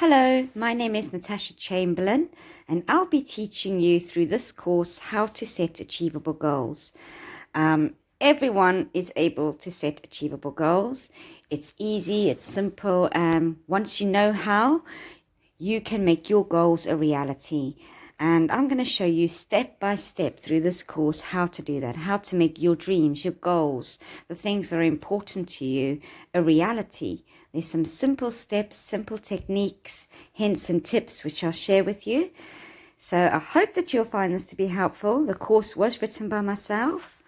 Hello, my name is Natasha Chamberlain, and I'll be teaching you through this course how to set achievable goals. Everyone is able to set achievable goals. It's easy, it's simple, and once you know how, you can make your goals a reality. And I'm going to show you step by step through this course how to do that, how to make your dreams, your goals, the things that are important to you, a reality. There's some simple steps, simple techniques, hints and tips which I'll share with you. So I hope that you'll find this to be helpful. The course was written by myself,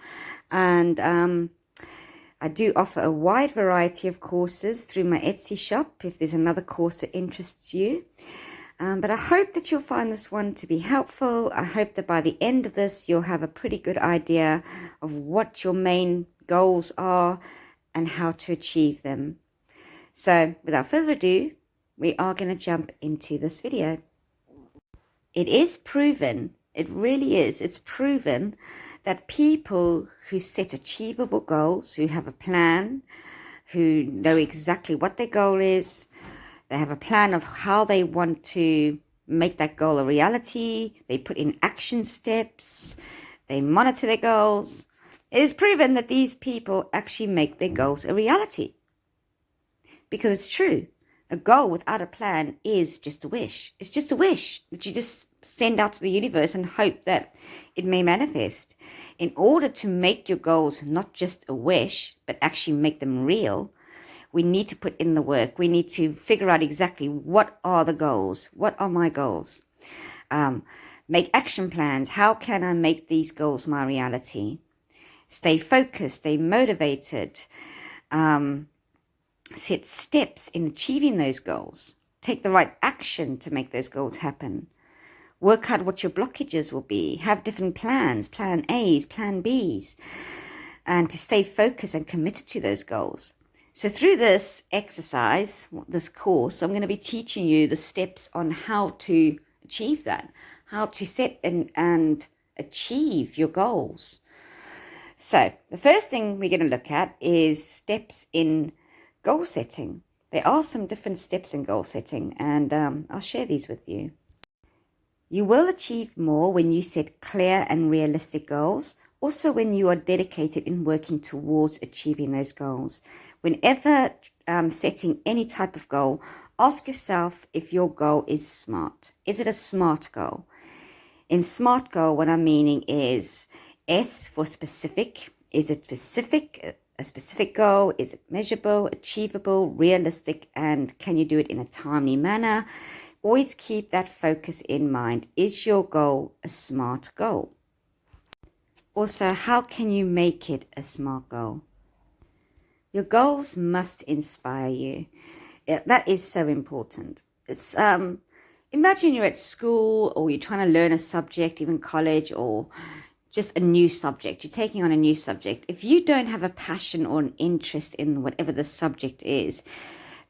and I do offer a wide variety of courses through my Etsy shop if there's another course that interests you. But I hope that you'll find this one to be helpful. I hope that by the end of this, you'll have a pretty good idea of what your main goals are and how to achieve them. So without further ado, we are going to jump into this video. It is proven, it really is, it's proven that people who set achievable goals, who have a plan, who know exactly what their goal is, they have a plan of how they want to make that goal a reality. They put in action steps. They monitor their goals. It is proven that these people actually make their goals a reality. Because it's true. A goal without a plan is just a wish. It's just a wish that you just send out to the universe and hope that it may manifest. In order to make your goals not just a wish, but actually make them real, we need to put in the work. We need to figure out exactly what are the goals. What are my goals? Make action plans. How can I make these goals my reality? Stay focused, stay motivated. Set steps in achieving those goals. Take the right action to make those goals happen. Work out what your blockages will be. Have different plans, plan A's, plan B's, and to stay focused and committed to those goals. So through this exercise, this course, I'm going to be teaching you the steps on how to achieve that, how to set and achieve your goals. So the first thing we're going to look at is steps in goal setting. There are some different steps in goal setting, and I'll share these with you. You will achieve more when you set clear and realistic goals, also when you are dedicated in working towards achieving those goals. Whenever setting any type of goal, ask yourself if your goal is smart. Is it a smart goal? In SMART goal, what I'm meaning is S for specific. Is it specific? A specific goal? Is it measurable, achievable, realistic, and can you do it in a timely manner? Always keep that focus in mind. Is your goal a SMART goal? Also, how can you make it a SMART goal? Your goals must inspire you. That is so important. It's imagine you're at school, or you're trying to learn a subject, even college, or just a new subject. You're taking on a new subject. If you don't have a passion or an interest in whatever the subject is,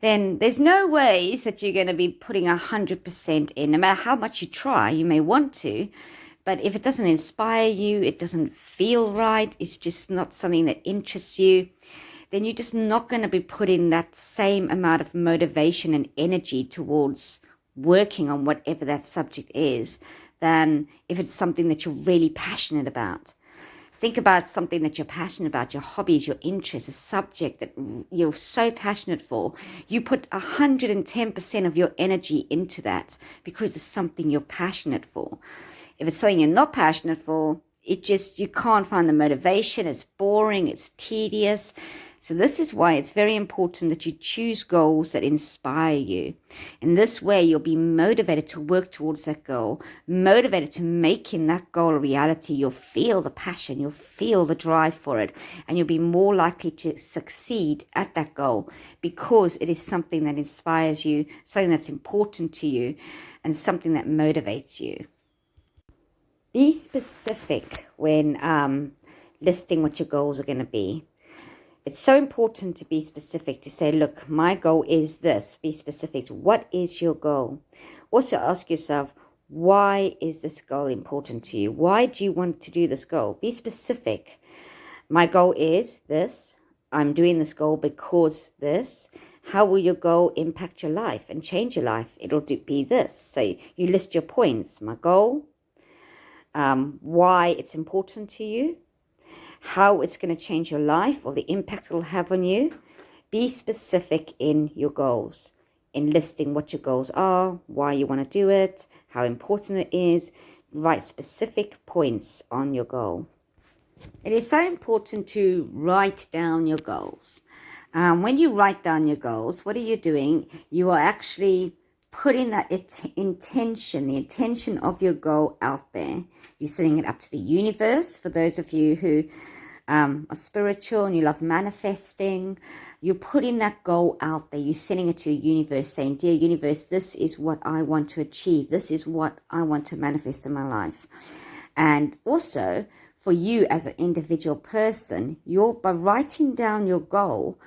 then there's no ways that you're going to be putting 100% in. No matter how much you try, you may want to, but if it doesn't inspire you, it doesn't feel right, it's just not something that interests you, then you're just not going to be putting that same amount of motivation and energy towards working on whatever that subject is than if it's something that you're really passionate about. Think about something that you're passionate about, your hobbies, your interests, a subject that you're so passionate for. You put 110% of your energy into that because it's something you're passionate for. If it's something you're not passionate for, you can't find the motivation. It's boring, it's tedious. So this is why it's very important that you choose goals that inspire you. In this way, you'll be motivated to work towards that goal, motivated to making that goal a reality. You'll feel the passion, you'll feel the drive for it, and you'll be more likely to succeed at that goal because it is something that inspires you, something that's important to you, and something that motivates you. Be specific when listing what your goals are going to be. It's so important to be specific, to say, look, my goal is this. Be specific. What is your goal? Also ask yourself, why is this goal important to you? Why do you want to do this goal? Be specific. My goal is this. I'm doing this goal because this. How will your goal impact your life and change your life? It'll be this. So you list your points. My goal, why it's important to you, how it's going to change your life or the impact it'll have on you. Be specific in your goals, in listing what your goals are, why you want to do it, how important it is. Write specific points on your goal. It is so important to write down your goals. When you write down your goals, what are you doing? You are actually putting that intention, the intention of your goal out there. You're setting it up to the universe. For those of you who are spiritual and you love manifesting, you're putting that goal out there. You're sending it to the universe, saying, dear universe, this is what I want to achieve. This is what I want to manifest in my life. And also, for you as an individual person, by writing down your goal,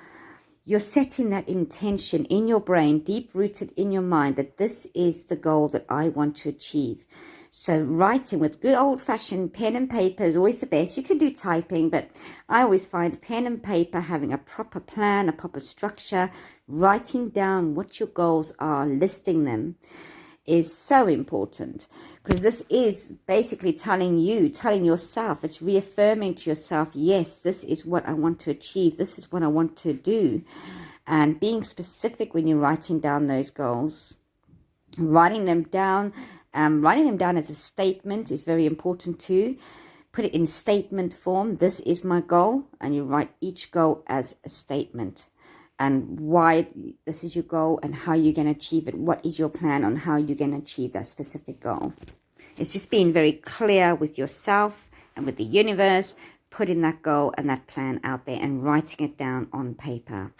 you're setting that intention in your brain, deep-rooted in your mind, that this is the goal that I want to achieve. So writing with good old-fashioned pen and paper is always the best. You can do typing, but I always find pen and paper, having a proper plan, a proper structure, writing down what your goals are, listing them, is so important, because this is basically telling yourself, it's reaffirming to yourself, yes, this is what I want to achieve, this is what I want to do. And being specific when you're writing down those goals, writing them down as a statement is very important too. Put it in statement form. This is my goal, and you write each goal as a statement, and why this is your goal and how you're going to achieve it. What is your plan on how you're going to achieve that specific goal? It's just being very clear with yourself and with the universe, putting that goal and that plan out there and writing it down on paper.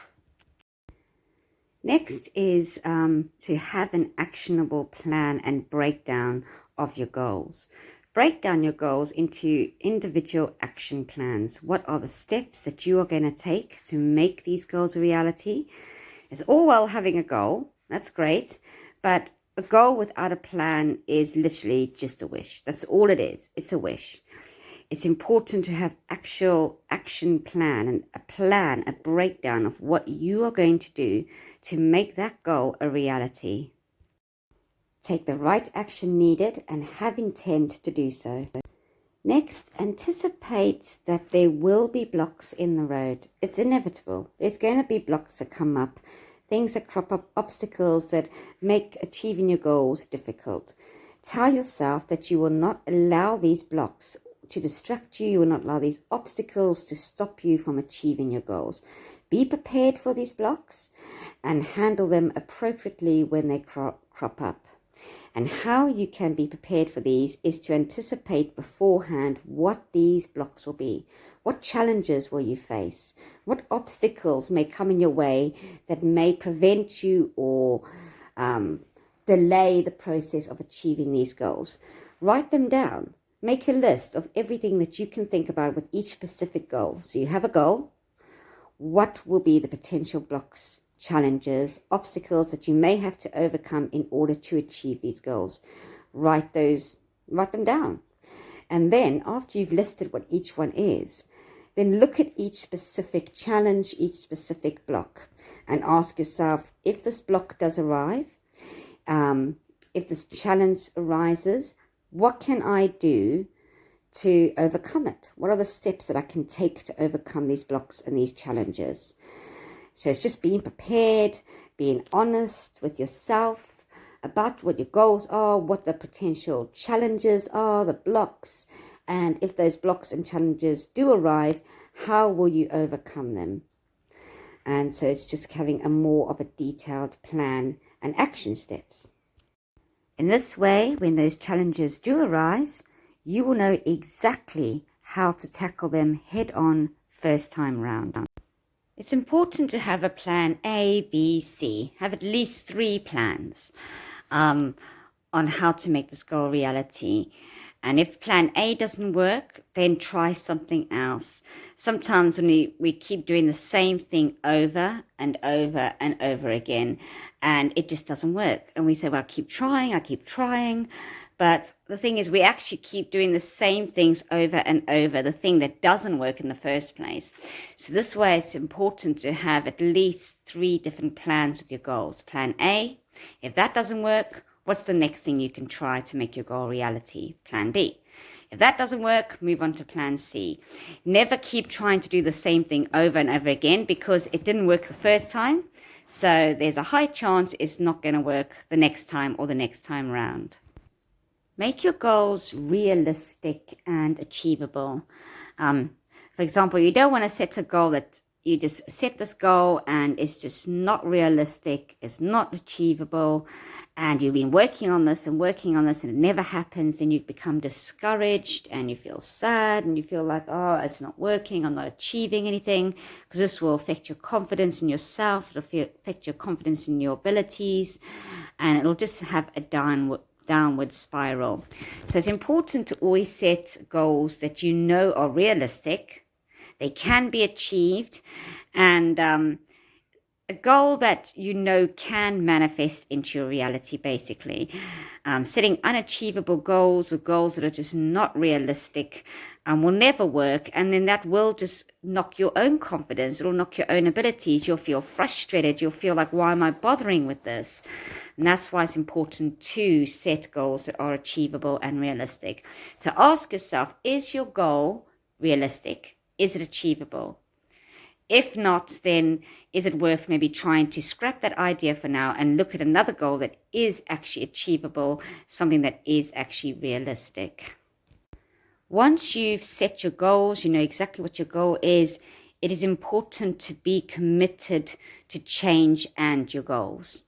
Next is to have an actionable plan and breakdown of your goals. Break down your goals into individual action plans. What are the steps that you are going to take to make these goals a reality? It's all well having a goal. That's great. But a goal without a plan is literally just a wish. That's all it is. It's a wish. It's important to have actual action plan, a breakdown of what you are going to do to make that goal a reality. Take the right action needed and have intent to do so. Next, anticipate that there will be blocks in the road. It's inevitable. There's going to be blocks that come up, things that crop up, obstacles that make achieving your goals difficult. Tell yourself that you will not allow these blocks to distract you. You will not allow these obstacles to stop you from achieving your goals. Be prepared for these blocks and handle them appropriately when they crop up. And how you can be prepared for these is to anticipate beforehand what these blocks will be. What challenges will you face? What obstacles may come in your way that may prevent you or delay the process of achieving these goals? Write them down. Make a list of everything that you can think about with each specific goal. So you have a goal. What will be the potential blocks, challenges, obstacles that you may have to overcome in order to achieve these goals? Write them down. And then after you've listed what each one is, then look at each specific challenge, each specific block, and ask yourself, if this block does arrive, if this challenge arises, what can I do to overcome it? What are the steps that I can take to overcome these blocks and these challenges? So it's just being prepared, being honest with yourself about what your goals are, what the potential challenges are, the blocks, and if those blocks and challenges do arrive, how will you overcome them? And so it's just having a more of a detailed plan and action steps. In this way, when those challenges do arise, you will know exactly how to tackle them head on first time round. It's important to have a plan A, B, C. Have at least 3 plans on how to make this goal a reality. And if plan A doesn't work, then try something else. Sometimes when we keep doing the same thing over and over and over again, and it just doesn't work. And we say, well, I keep trying, But the thing is, we actually keep doing the same things over and over, the thing that doesn't work in the first place. So this way, it's important to have at least 3 different plans with your goals. Plan A, if that doesn't work, what's the next thing you can try to make your goal reality? Plan B. If that doesn't work, move on to plan C. Never keep trying to do the same thing over and over again, because it didn't work the first time. So there's a high chance it's not going to work the next time or the next time around. Make your goals realistic and achievable. For example, you don't want to set a goal that you just set this goal and it's just not realistic, it's not achievable, and you've been working on this and it never happens, then you become discouraged and you feel sad and you feel like, oh, it's not working, I'm not achieving anything, because this will affect your confidence in yourself, it'll affect your confidence in your abilities, and it'll just have a downward spiral. So it's important to always set goals that you know are realistic, they can be achieved, and a goal that you know can manifest into your reality, basically. Setting unachievable goals or goals that are just not realistic will never work, and then that will just knock your own confidence, it'll knock your own abilities, you'll feel frustrated, you'll feel like, why am I bothering with this? And that's why it's important to set goals that are achievable and realistic. So ask yourself, is your goal realistic? Is it achievable? If not, then is it worth maybe trying to scrap that idea for now and look at another goal that is actually achievable, something that is actually realistic? Once you've set your goals, you know exactly what your goal is, it is important to be committed to change and your goals.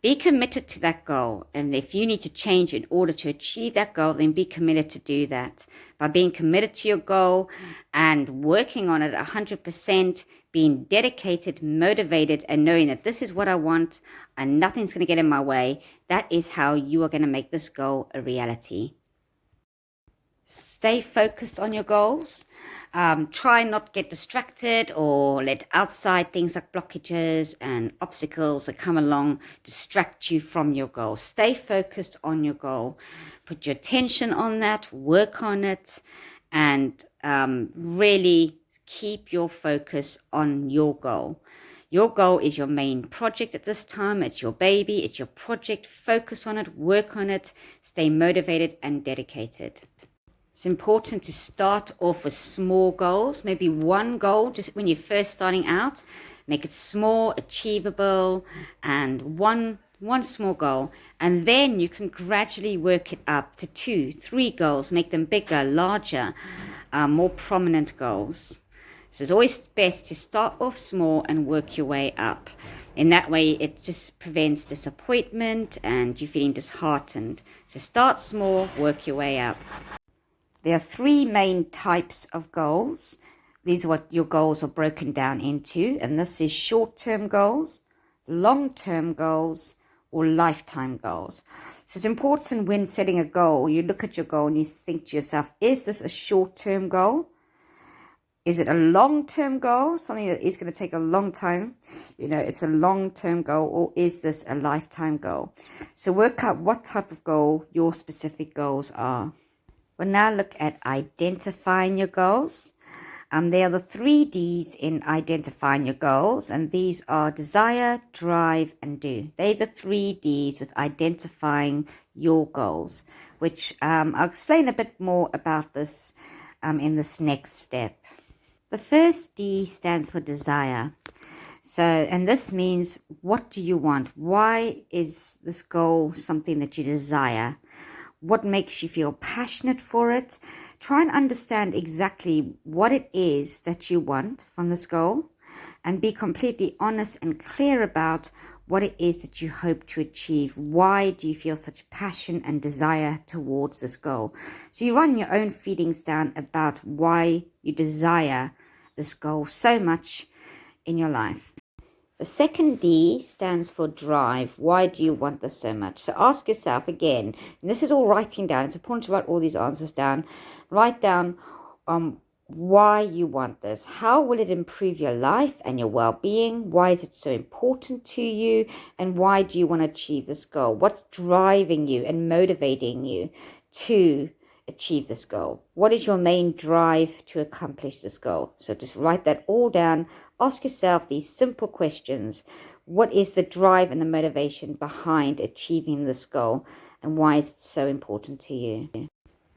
Be committed to that goal, and if you need to change in order to achieve that goal, then be committed to do that. By being committed to your goal and working on it 100%, being dedicated, motivated, and knowing that this is what I want and nothing's going to get in my way, that is how you are going to make this goal a reality. Stay focused on your goals. Try not to get distracted or let outside things like blockages and obstacles that come along distract you from your goal. Stay focused on your goal. Put your attention on that, work on it, and really keep your focus on your goal. Your goal is your main project at this time. It's your baby, it's your project. Focus on it, work on it, stay motivated and dedicated. It's important to start off with small goals, maybe one goal just when you're first starting out. Make it small, achievable, and one small goal. And then you can gradually work it up to 2, 3 goals, make them bigger, larger, more prominent goals. So it's always best to start off small and work your way up. In that way, it just prevents disappointment and you feeling disheartened. So start small, work your way up. There are 3 main types of goals. These are what your goals are broken down into. And this is short-term goals, long-term goals, or lifetime goals. So it's important when setting a goal, you look at your goal and you think to yourself, is this a short-term goal? Is it a long-term goal, something that is going to take a long time? You know, it's a long-term goal, or is this a lifetime goal? So work out what type of goal your specific goals are. We'll now look at identifying your goals. There are the 3 Ds in identifying your goals, and these are desire, drive, and do. They're the 3 Ds with identifying your goals, which I'll explain a bit more about this in this next step. The first D stands for desire. So, and this means, what do you want? Why is this goal something that you desire? What makes you feel passionate for it? Try and understand exactly what it is that you want from this goal, and be completely honest and clear about what it is that you hope to achieve. Why do you feel such passion and desire towards this goal? So you're writing your own feelings down about why you desire this goal so much in your life. The second D stands for drive. Why do you want this so much? So ask yourself again, and this is all writing down. It's important to write all these answers down. Write down why you want this. How will it improve your life and your well-being? Why is it so important to you? And why do you want to achieve this goal? What's driving you and motivating you to achieve this goal? What is your main drive to accomplish this goal? So just write that all down. Ask yourself these simple questions. What is the drive and the motivation behind achieving this goal? And why is it so important to you?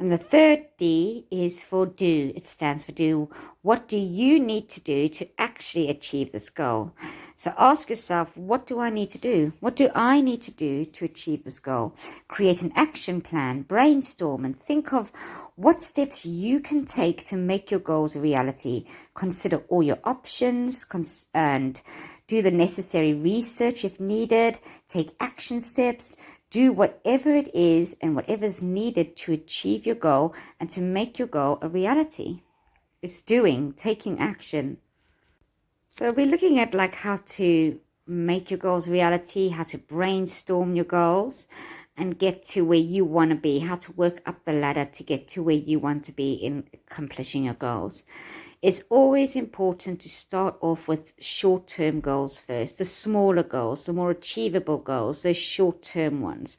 And the third D is for do. It stands for do. What do you need to do to actually achieve this goal? So ask yourself, what do I need to do? What do I need to do to achieve this goal? Create an action plan, brainstorm, and think of what steps you can take to make your goals a reality. Consider all your options and do the necessary research if needed. Take action steps. Do whatever it is and whatever's needed to achieve your goal and to make your goal a reality. It's doing, taking action. So we're looking at like how to make your goals reality, how to brainstorm your goals and get to where you want to be, how to work up the ladder to get to where you want to be in accomplishing your goals. It's always important to start off with short-term goals first, the smaller goals, the more achievable goals, those short-term ones.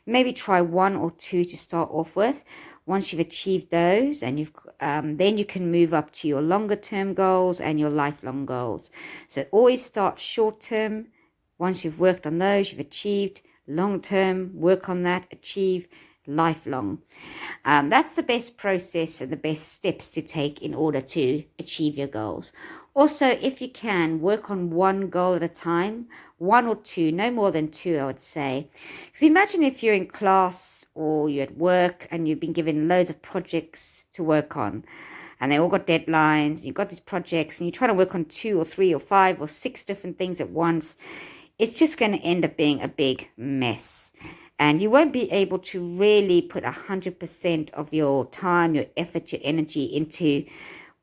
Maybe try 1 or 2 to start off with. Once you've achieved those, and then you can move up to your longer-term goals and your lifelong goals. So always start short-term. Once you've worked on those, you've achieved. Long-term, work on that, achieve. Lifelong. That's the best process and the best steps to take in order to achieve your goals. Also, if you can, work on one goal at a time, 1 or 2, no more than 2, I would say. Because imagine if you're in class or you're at work and you've been given loads of projects to work on and they all got deadlines, you've got these projects and you're trying to work on 2 or 3 or 5 or 6 different things at once. It's just going to end up being a big mess. And you won't be able to really put 100% of your time, your effort, your energy into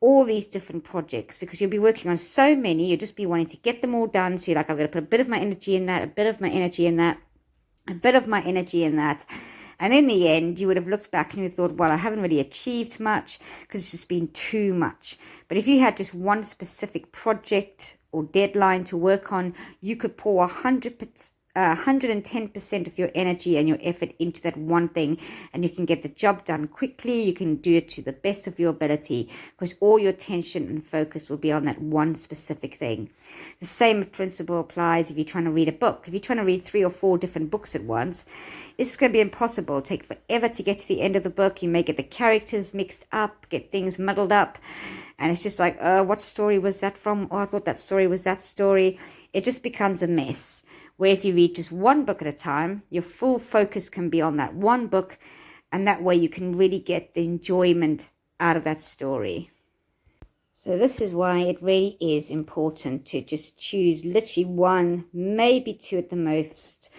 all these different projects because you'll be working on so many. You'll just be wanting to get them all done. So you're like, I'm going to put a bit of my energy in that, a bit of my energy in that, a bit of my energy in that. And in the end, you would have looked back and you thought, well, I haven't really achieved much because it's just been too much. But if you had just one specific project or deadline to work on, you could pour 110% of your energy and your effort into that one thing, and you can get the job done quickly. You can do it to the best of your ability because all your attention and focus will be on that one specific thing. The same principle applies if you're trying to read a book. If you're trying to read 3 or 4 different books at once, it's going to be impossible. It'll take forever to get to the end of the book. You may get the characters mixed up, get things muddled up, and it's just like, what story was that from? Oh, I thought that story was that story. It just becomes a mess. Where if you read just one book at a time, your full focus can be on that one book, and that way you can really get the enjoyment out of that story. So this is why it really is important to just choose literally 1, maybe 2 at the most,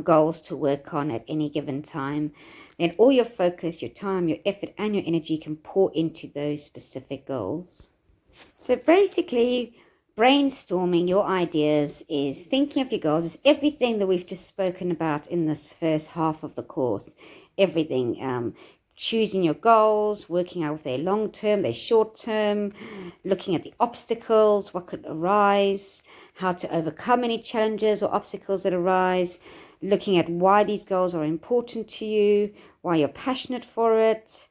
goals to work on at any given time. Then all your focus, your time, your effort, and your energy can pour into those specific goals. So basically, brainstorming your ideas is thinking of your goals. It's everything that we've just spoken about in this first half of the course. Everything. Choosing your goals, working out if they're long-term, they're short-term, looking at the obstacles, what could arise, how to overcome any challenges or obstacles that arise, looking at why these goals are important to you, why you're passionate for it.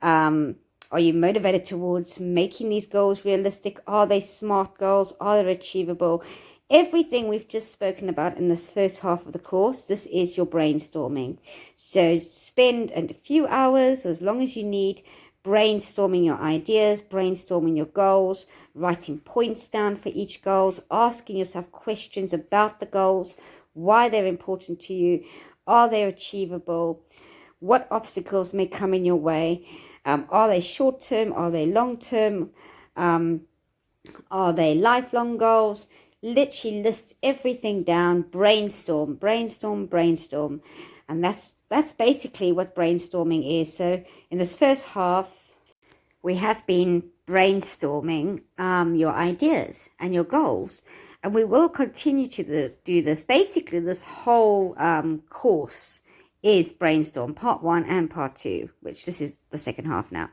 Are you motivated towards making these goals realistic? Are they smart goals? Are they achievable? Everything we've just spoken about in this first half of the course, this is your brainstorming. So spend a few hours, as long as you need, brainstorming your ideas, brainstorming your goals, writing points down for each goals, asking yourself questions about the goals, why they're important to you, are they achievable, what obstacles may come in your way. Are they short-term? Are they long-term? Are they lifelong goals? Literally list everything down. Brainstorm. And that's basically what brainstorming is. So in this first half, we have been brainstorming your ideas and your goals. And we will continue to do this. Basically, this whole course is brainstorm, part 1 and part 2, which this is the second half now.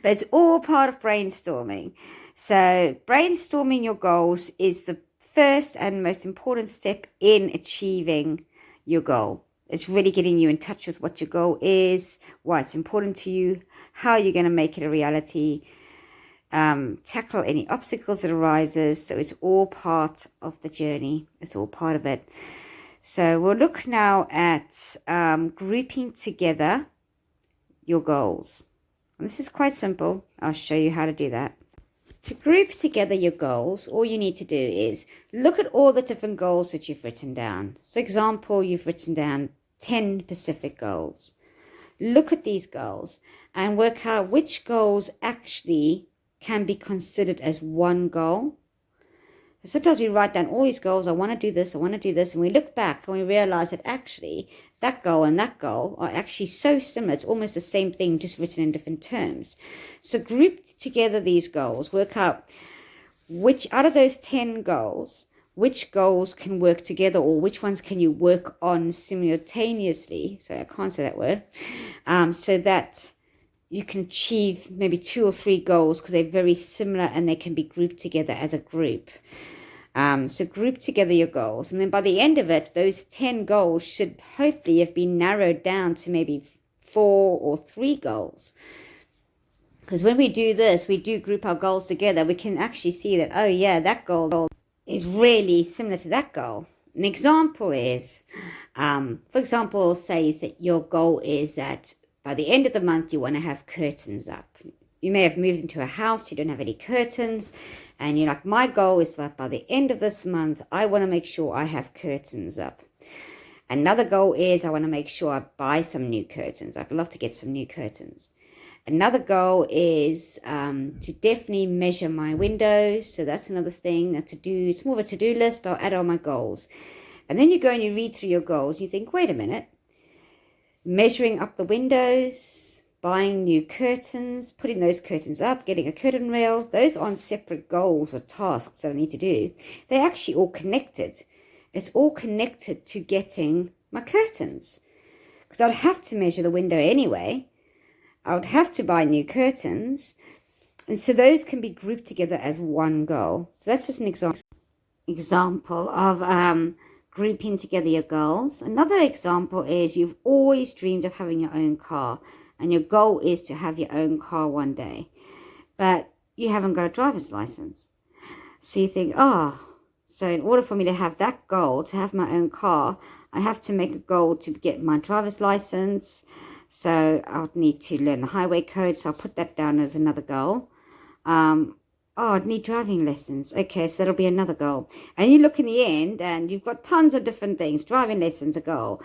But it's all part of brainstorming. So brainstorming your goals is the first and most important step in achieving your goal. It's really getting you in touch with what your goal is, why it's important to you, how you're going to make it a reality, tackle any obstacles that arises. So it's all part of the journey. It's all part of it. So we'll look now at grouping together your goals. And this is quite simple. I'll show you how to do that. To group together your goals, all you need to do is look at all the different goals that you've written down. So example, you've written down 10 specific goals. Look at these goals and work out which goals actually can be considered as one goal. Sometimes we write down all these goals. I want to do this, I want to do this. And we look back and we realize that actually that goal and that goal are actually so similar. It's almost the same thing, just written in different terms. So group together these goals. Work out which out of those 10 goals, which goals can work together, or which ones can you work on simultaneously. So I can't say that word. So that you can achieve maybe 2 or 3 goals because they're very similar and they can be grouped together as a group. So group together your goals. And then by the end of it, those 10 goals should hopefully have been narrowed down to maybe 4 or 3 goals. Because when we do this, we do group our goals together. We can actually see that, oh yeah, that goal is really similar to that goal. An example is, for example, say that your goal is that by the end of the month, you want to have curtains up. You may have moved into a house, you don't have any curtains, and you're like, my goal is that by the end of this month, I want to make sure I have curtains up. Another goal is I want to make sure I buy some new curtains. I'd love to get some new curtains. Another goal is to definitely measure my windows. So that's another thing to do. It's more of a to-do list, but I'll add all my goals. And then you go and you read through your goals. You think, wait a minute. Measuring up the windows, buying new curtains, putting those curtains up, getting a curtain rail. Those aren't separate goals or tasks that I need to do. They're actually all connected. It's all connected to getting my curtains. Because I'd have to measure the window anyway. I would have to buy new curtains. And so those can be grouped together as one goal. So that's just an example of grouping together your goals. Another example is you've always dreamed of having your own car. And your goal is to have your own car one day. But you haven't got a driver's license. So you think, so in order for me to have that goal, to have my own car, I have to make a goal to get my driver's license. So I'll need to learn the highway code. So I'll put that down as another goal. I'd need driving lessons. Okay, so that'll be another goal. And you look in the end and you've got tons of different things. Driving lessons, a goal.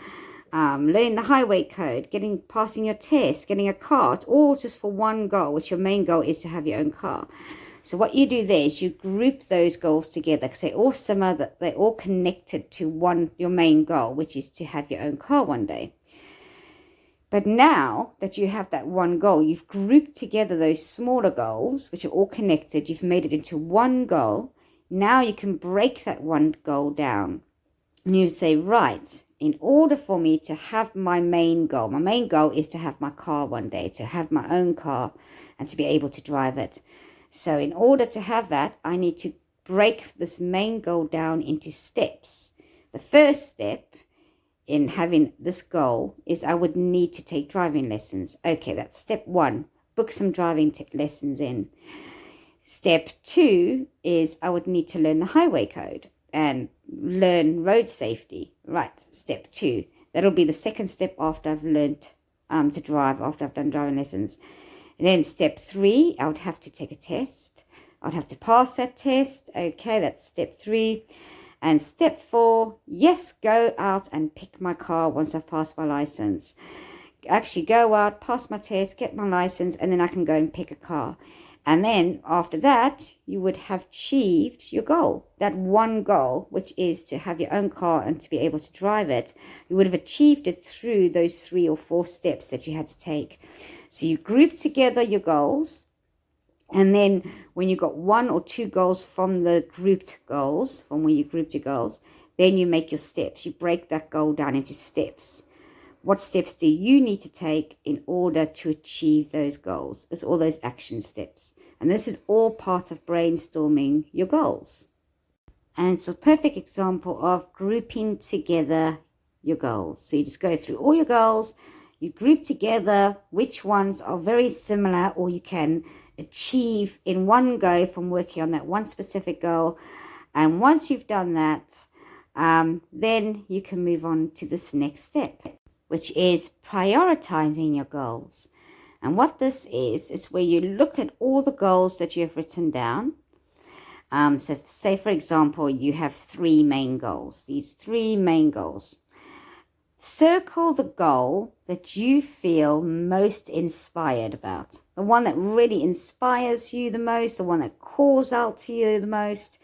Learning the highway code, passing your test, getting a car. It's all just for one goal, which your main goal is to have your own car. So what you do there is you group those goals together because they're all similar, they're all connected to your main goal, which is to have your own car one day. But now that you have that one goal, you've grouped together those smaller goals, which are all connected. You've made it into one goal. Now you can break that one goal down. And you say, right, in order for me to have my main goal is to have my car one day, to have my own car and to be able to drive it. So in order to have that, I need to break this main goal down into steps. The first step in having this goal is I would need to take driving lessons. Okay, that's step 1. Book some driving lessons in. Step 2 is I would need to learn the highway code and learn road safety. Right, step 2. That'll be the second step after I've learned to drive, after I've done driving lessons. And then step 3, I would have to take a test. I'd have to pass that test. Okay, that's step 3. And step 4, yes, go out and pick my car once I've passed my license. Actually go out, pass my test, get my license, and then I can go and pick a car. And then after that, you would have achieved your goal. That one goal, which is to have your own car and to be able to drive it, you would have achieved it through those 3 or 4 steps that you had to take. So you group together your goals. And then when you got 1 or 2 goals from the grouped goals, from where you grouped your goals, then you make your steps. You break that goal down into steps. What steps do you need to take in order to achieve those goals? It's all those action steps. And this is all part of brainstorming your goals. And it's a perfect example of grouping together your goals. So you just go through all your goals, you group together which ones are very similar or you can achieve in one go from working on that one specific goal. And once you've done that, then you can move on to this next step, which is prioritizing your goals. And what this is where you look at all the goals that you've written down. So say, for example, you have 3 main goals. These 3 main goals. Circle the goal that you feel most inspired about. The one that really inspires you the most, the one that calls out to you the most.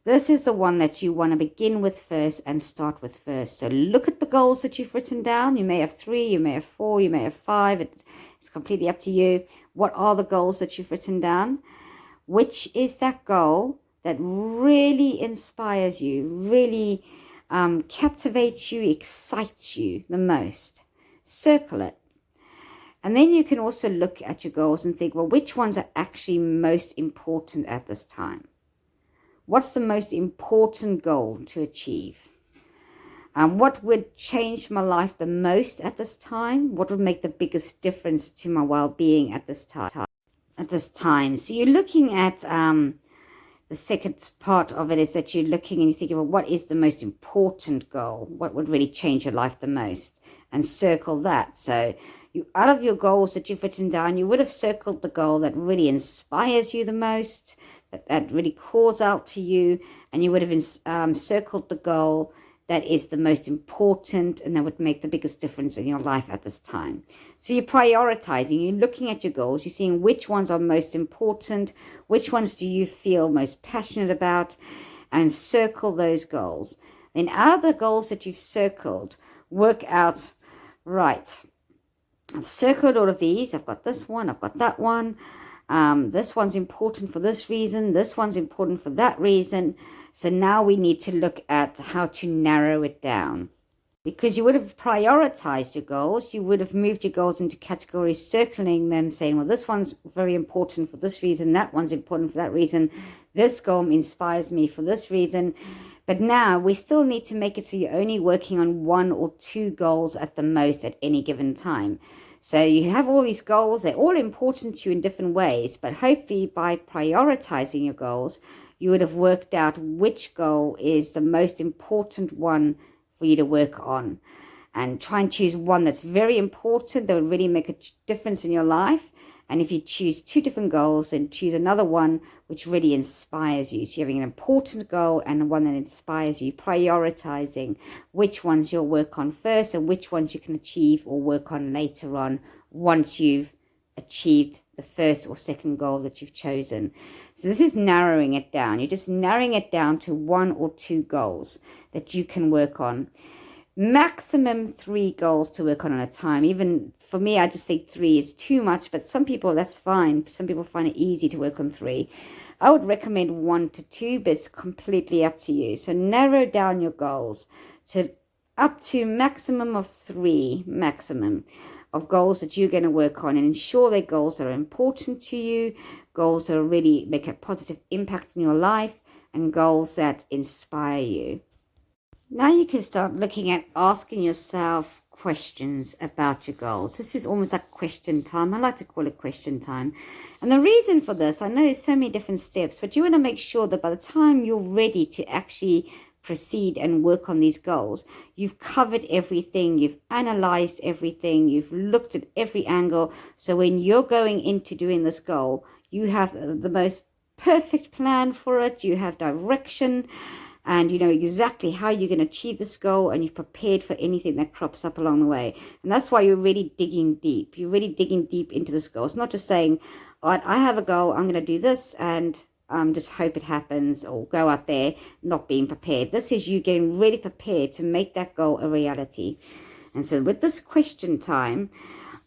This is the one that you want to begin with first and start with first. So look at the goals that you've written down. You may have 3, you may have 4, you may have 5. It's completely up to you. What are the goals that you've written down? Which is that goal that really inspires you, really captivates you, excites you the most? Circle it. And then you can also look at your goals and think, well, which ones are actually most important at this time? What's the most important goal to achieve? What would change my life the most at this time? What would make the biggest difference to my well-being at this time? So you're looking at the second part of it is that you're looking and you're thinking, well, what is the most important goal? What would really change your life the most? And circle that. So you, out of your goals that you've written down, you would have circled the goal that really inspires you the most, that really calls out to you, and you would have circled the goal that is the most important and that would make the biggest difference in your life at this time. So you're prioritizing, you're looking at your goals, you're seeing which ones are most important, which ones do you feel most passionate about, and circle those goals. Then out of the goals that you've circled, work out, right, I've circled all of these, I've got this one, I've got that one, this one's important for this reason, this one's important for that reason. So now we need to look at how to narrow it down. Because you would have prioritized your goals, you would have moved your goals into categories, circling them, saying, well, this one's very important for this reason, that one's important for that reason, this goal inspires me for this reason. But now we still need to make it so you're only working on 1 or 2 goals at the most at any given time. So you have all these goals, they're all important to you in different ways, but hopefully by prioritizing your goals, you would have worked out which goal is the most important one for you to work on. And try and choose one that's very important, that would really make a difference in your life. And if you choose 2 different goals, then choose another one which really inspires you. So you're having an important goal and one that inspires you, prioritizing which ones you'll work on first and which ones you can achieve or work on later on once you've achieved the first or second goal that you've chosen. So this is narrowing it down. You're just narrowing it down to 1 or 2 goals that you can work on. Maximum 3 goals to work on at a time. Even for me, I just think 3 is too much, but some people, that's fine. Some people find it easy to work on 3. I would recommend 1 to 2, but it's completely up to you. So narrow down your goals to up to maximum of 3, maximum of goals that you're going to work on, and ensure they're goals that are important to you, goals that really make a positive impact in your life, and goals that inspire you. Now you can start looking at asking yourself questions about your goals. This is almost like question time. I like to call it question time. And the reason for this, I know there's so many different steps, but you want to make sure that by the time you're ready to actually proceed and work on these goals, you've covered everything, you've analyzed everything, you've looked at every angle. So when you're going into doing this goal, you have the most perfect plan for it, you have direction, and you know exactly how you're going to achieve this goal, and you've prepared for anything that crops up along the way. And that's why you're really digging deep. You're really digging deep into this goal. It's not just saying, all right, I have a goal, I'm going to do this, and just hope it happens, or go out there not being prepared. This is you getting really prepared to make that goal a reality. And so with this question time,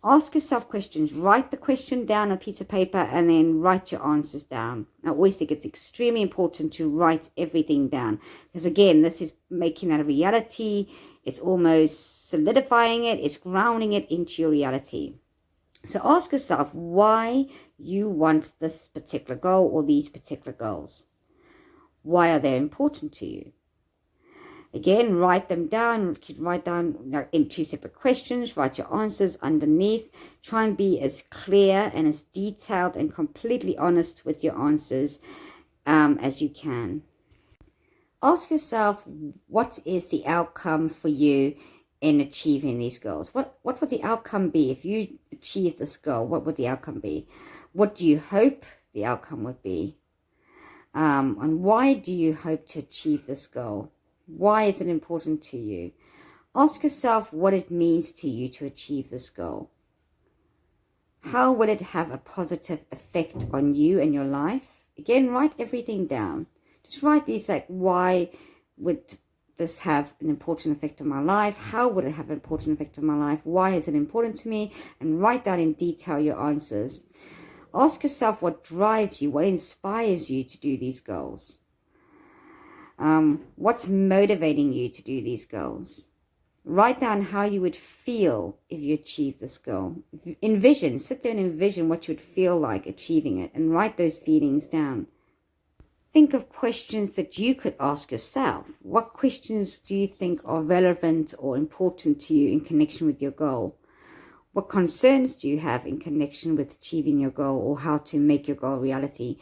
ask yourself questions. Write the question down on a piece of paper and then write your answers down. I always think it's extremely important to write everything down, because again, this is making that a reality. It's almost solidifying it. It's grounding it into your reality. So ask yourself why you want this particular goal or these particular goals. Why are they important to you? Again, write them down. Write down in 2 separate questions. Write your answers underneath. Try and be as clear and as detailed and completely honest with your answers as you can. Ask yourself, what is the outcome for you in achieving these goals? What would the outcome be if you achieve this goal? What would the outcome be? What do you hope the outcome would be? And why do you hope to achieve this goal? Why is it important to you? Ask yourself what it means to you to achieve this goal. How will it have a positive effect on you and your life? Again, write everything down. Just write these, like, why would this have an important effect on my life? How would it have an important effect on my life? Why is it important to me? And write down in detail your answers. Ask yourself what drives you, what inspires you to do these goals. What's motivating you to do these goals? Write down how you would feel if you achieve this goal. Envision, sit there and envision what you would feel like achieving it, and write those feelings down. Think of questions that you could ask yourself. What questions do you think are relevant or important to you in connection with your goal? What concerns do you have in connection with achieving your goal or how to make your goal a reality?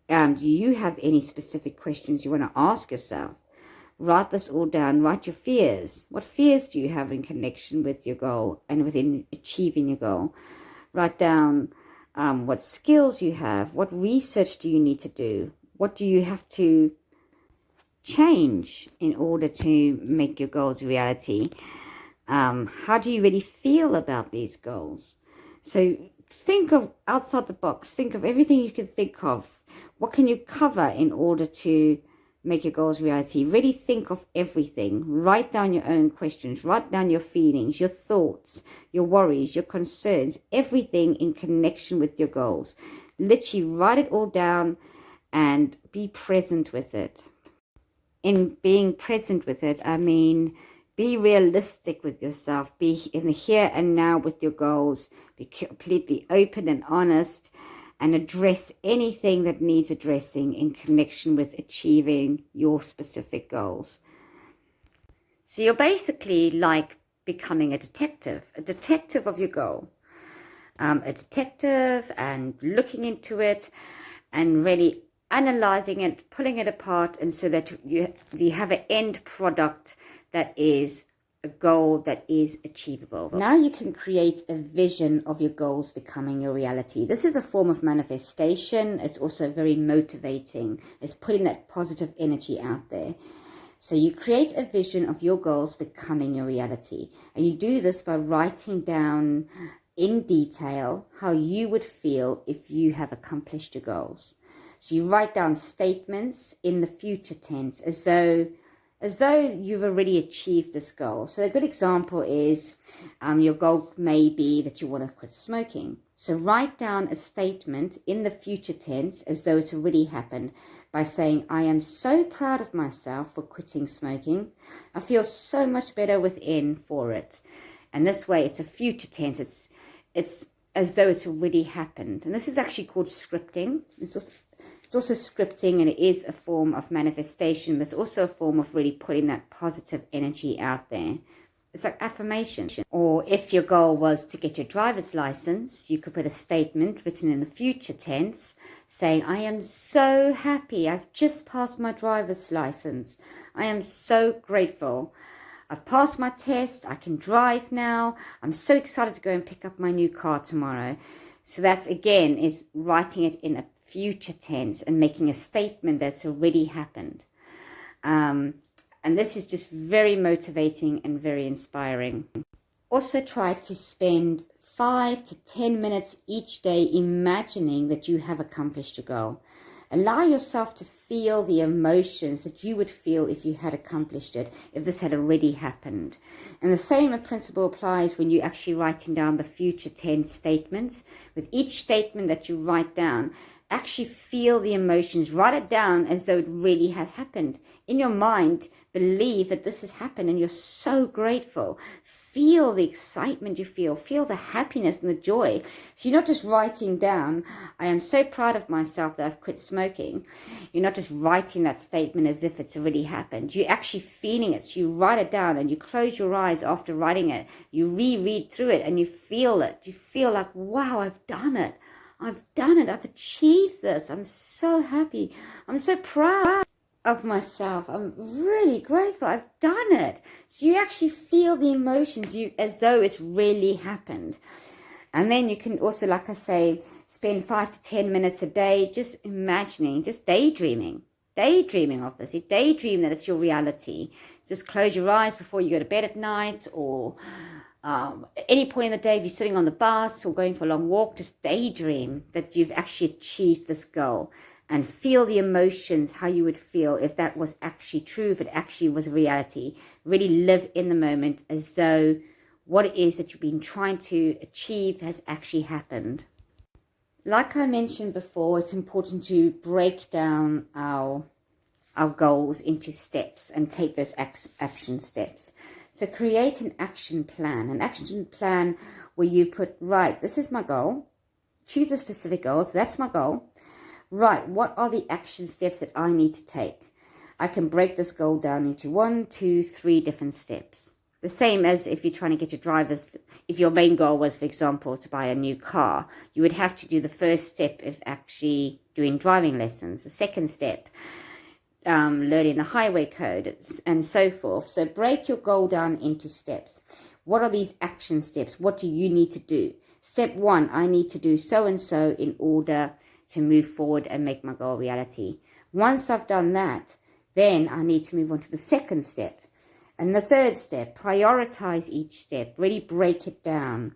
Do you have any specific questions you want to ask yourself? Write this all down. Write your fears. What fears do you have in connection with your goal and within achieving your goal? Write down what skills you have. What research do you need to do? What do you have to change in order to make your goals a reality? How do you really feel about these goals? So think of outside the box. Think of everything you can think of. What can you cover in order to make your goals reality? Really think of everything. Write down your own questions. Write down your feelings, your thoughts, your worries, your concerns, everything in connection with your goals. Literally write it all down and be present with it. In being present with it, I mean, be realistic with yourself. Be in the here and now with your goals. Be completely open and honest, and address anything that needs addressing in connection with achieving your specific goals. So you're basically like becoming a detective of your goal. A detective, and looking into it and really analyzing it, pulling it apart, and so that you have an end product that is a goal that is achievable. Now you can create a vision of your goals becoming your reality. This is a form of manifestation. It's also very motivating. It's putting that positive energy out there. So you create a vision of your goals becoming your reality. And you do this by writing down in detail how you would feel if you have accomplished your goals. So you write down statements in the future tense as though you've already achieved this goal. So a good example is your goal may be that you want to quit smoking. So write down a statement in the future tense as though it's already happened by saying, I am so proud of myself for quitting smoking. I feel so much better within for it. And this way it's a future tense. It's as though it's already happened. And this is actually called scripting. It's also scripting, and it is a form of manifestation, but it's also a form of really putting that positive energy out there. It's like affirmation. Or if your goal was to get your driver's license, you could put a statement written in the future tense saying, I am so happy. I've just passed my driver's license. I am so grateful. I've passed my test. I can drive now. I'm so excited to go and pick up my new car tomorrow. So that's, again, is writing it in a future tense and making a statement that's already happened. And this is just very motivating and very inspiring. Also try to spend 5 to 10 minutes each day imagining that you have accomplished your goal. Allow yourself to feel the emotions that you would feel if you had accomplished it, if this had already happened. And the same principle applies when you're actually writing down the future tense statements. With each statement that you write down, Actually feel the emotions. Write it down as though it really has happened. In your mind, believe that this has happened and you're so grateful. Feel the excitement you feel. Feel the happiness and the joy. So you're not just writing down, I am so proud of myself that I've quit smoking. You're not just writing that statement as if it's already happened. You're actually feeling it. So you write it down and you close your eyes after writing it. You reread through it and you feel it. You feel like, wow, I've done it. I've done it. I've achieved this. I'm so happy. I'm so proud of myself. I'm really grateful. I've done it. So you actually feel the emotions as though it's really happened. And then you can also, like I say, spend 5 to 10 minutes a day just imagining, just daydreaming of this. You daydream that it's your reality. Just close your eyes before you go to bed at night, or at any point in the day, if you're sitting on the bus or going for a long walk, just daydream that you've actually achieved this goal. And feel the emotions, how you would feel if that was actually true, if it actually was a reality. Really live in the moment as though what it is that you've been trying to achieve has actually happened. Like I mentioned before, it's important to break down our goals into steps and take those action steps. So create an action plan where you put, right, this is my goal. Choose a specific goal, so that's my goal. Right, what are the action steps that I need to take? I can break this goal down into 1, 2, 3 different steps. The same as if you're trying to get your if your main goal was, for example, to buy a new car, you would have to do the first step of actually doing driving lessons. The second step, learning the highway code, and so forth. So break your goal down into steps. What are these action steps? What do you need to do? Step 1, I need to do so and so in order to move forward and make my goal a reality. Once I've done that, then I need to move on to the second step. And the third step, prioritize each step, really break it down.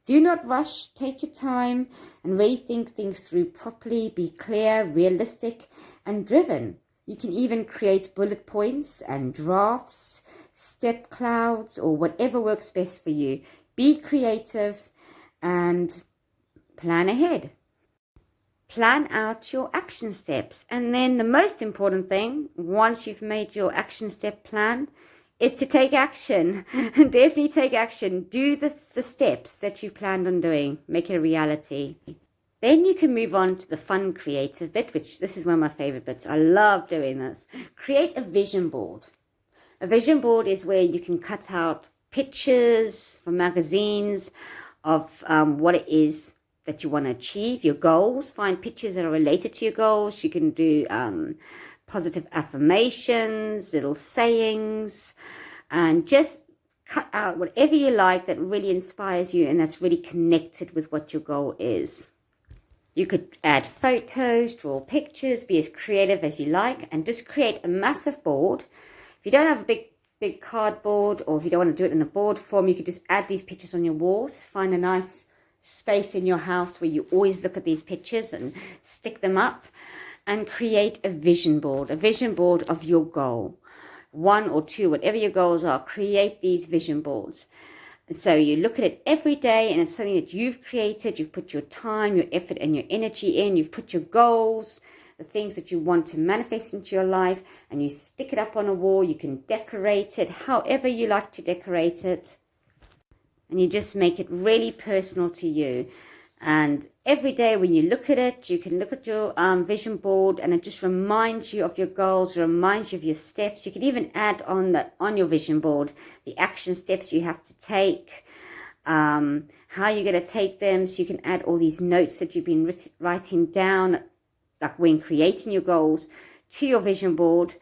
Do not rush, take your time and really think things through properly, be clear, realistic and driven. You can even create bullet points and drafts, step clouds, or whatever works best for you. Be creative and plan ahead. Plan out your action steps. And then the most important thing, once you've made your action step plan, is to take action. Definitely take action. Do the steps that you planned on doing. Make it a reality. Then you can move on to the fun, creative bit, which this is one of my favorite bits. I love doing this. Create a vision board. A vision board is where you can cut out pictures from magazines of what it is that you want to achieve, your goals. Find pictures that are related to your goals. You can do positive affirmations, little sayings, and just cut out whatever you like that really inspires you and that's really connected with what your goal is. You could add photos, draw pictures, be as creative as you like, and just create a massive board. If you don't have a big cardboard, or if you don't want to do it in a board form, you could just add these pictures on your walls. Find a nice space in your house where you always look at these pictures and stick them up, and create a vision board of your goal. 1 or 2, whatever your goals are, create these vision boards. So you look at it every day, and it's something that you've created. You've put your time, your effort and your energy in. You've put your goals, the things that you want to manifest into your life, and you stick it up on a wall. You can decorate it however you like to decorate it, and you just make it really personal to you. And every day when you look at it, you can look at your vision board, and it just reminds you of your goals, reminds you of your steps. You can even add on your vision board the action steps you have to take, how you're going to take them. So you can add all these notes that you've been writing down, like when creating your goals, to your vision board,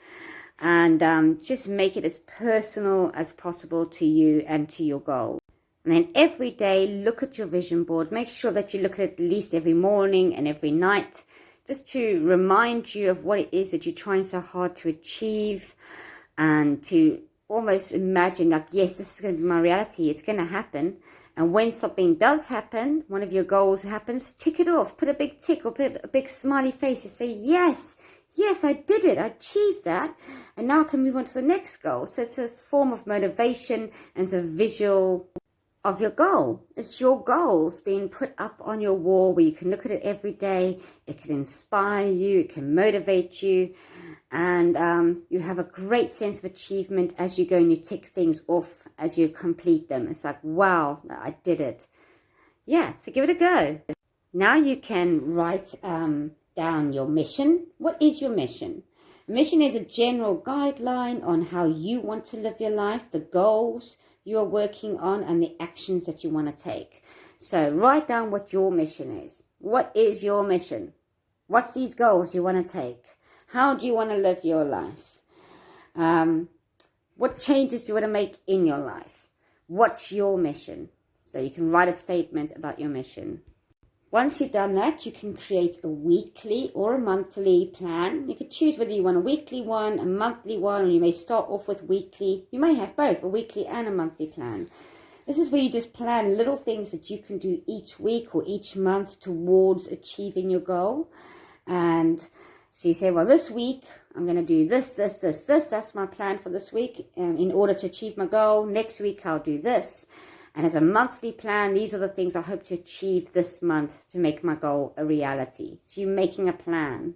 and just make it as personal as possible to you and to your goal. And then every day, look at your vision board. Make sure that you look at it at least every morning and every night, just to remind you of what it is that you're trying so hard to achieve, and to almost imagine like, yes, this is going to be my reality. It's going to happen. And when something does happen, one of your goals happens, tick it off. Put a big tick or put a big smiley face and say, yes, I did it. I achieved that. And now I can move on to the next goal. So it's a form of motivation, and it's a visual of your goal. It's your goals being put up on your wall where you can look at it every day. It can inspire you, it can motivate you, and you have a great sense of achievement as you go and you tick things off as you complete them. It's like, wow, I did it. Yeah, so give it a go. Now you can write down your mission. What is your mission? Mission is a general guideline on how you want to live your life, the goals you are working on, and the actions that you want to take. So write down what your mission is. What is your mission? What's these goals you want to take? How do you want to live your life? What changes do you want to make in your life? What's your mission? So you can write a statement about your mission. Once you've done that, you can create a weekly or a monthly plan. You could choose whether you want a weekly one, a monthly one, or you may start off with weekly. You may have both, a weekly and a monthly plan. This is where you just plan little things that you can do each week or each month towards achieving your goal. And so you say, well, this week I'm going to do this. That's my plan for this week in order to achieve my goal. Next week I'll do this. And as a monthly plan, these are the things I hope to achieve this month to make my goal a reality. So you're making a plan.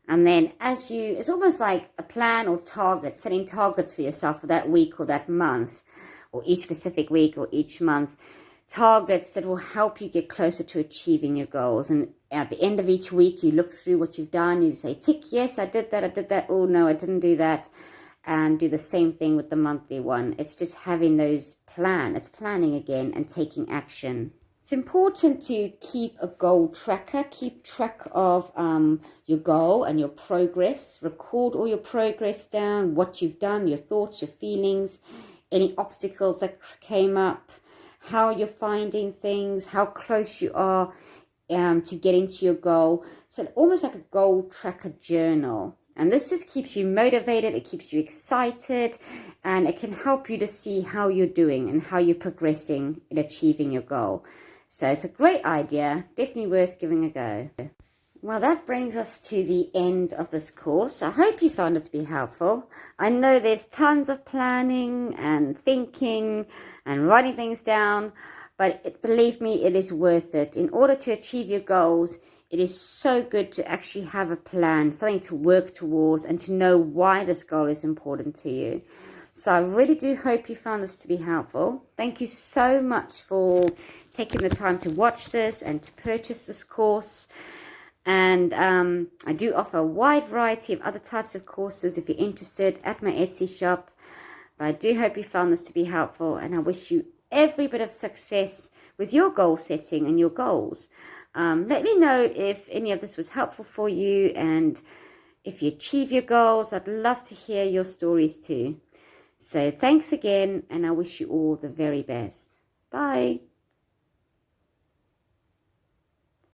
And then it's almost like a plan or target, setting targets for yourself for that week or that month, or each specific week or each month. Targets that will help you get closer to achieving your goals. And at the end of each week, you look through what you've done. You say, tick, yes, I did that. Oh, no, I didn't do that. And do the same thing with the monthly one. It's just having those it's planning again and taking action. It's important to keep a goal tracker, keep track of your goal and your progress, record all your progress down, what you've done, your thoughts, your feelings, any obstacles that came up, how you're finding things, how close you are to getting to your goal. So almost like a goal tracker journal. And this just keeps you motivated, it keeps you excited, and it can help you to see how you're doing and how you're progressing in achieving your goal. So it's a great idea, definitely worth giving a go. Well, that brings us to the end of this course. I hope you found it to be helpful. I know there's tons of planning and thinking and writing things down, but believe me, it is worth it. In order to achieve your goals, it is so good to actually have a plan, something to work towards, and to know why this goal is important to you. So I really do hope you found this to be helpful. Thank you so much for taking the time to watch this and to purchase this course. And I do offer a wide variety of other types of courses if you're interested at my Etsy shop. But I do hope you found this to be helpful, and I wish you every bit of success with your goal setting and your goals. Let me know if any of this was helpful for you, and if you achieve your goals. I'd love to hear your stories too. So thanks again, and I wish you all the very best. Bye.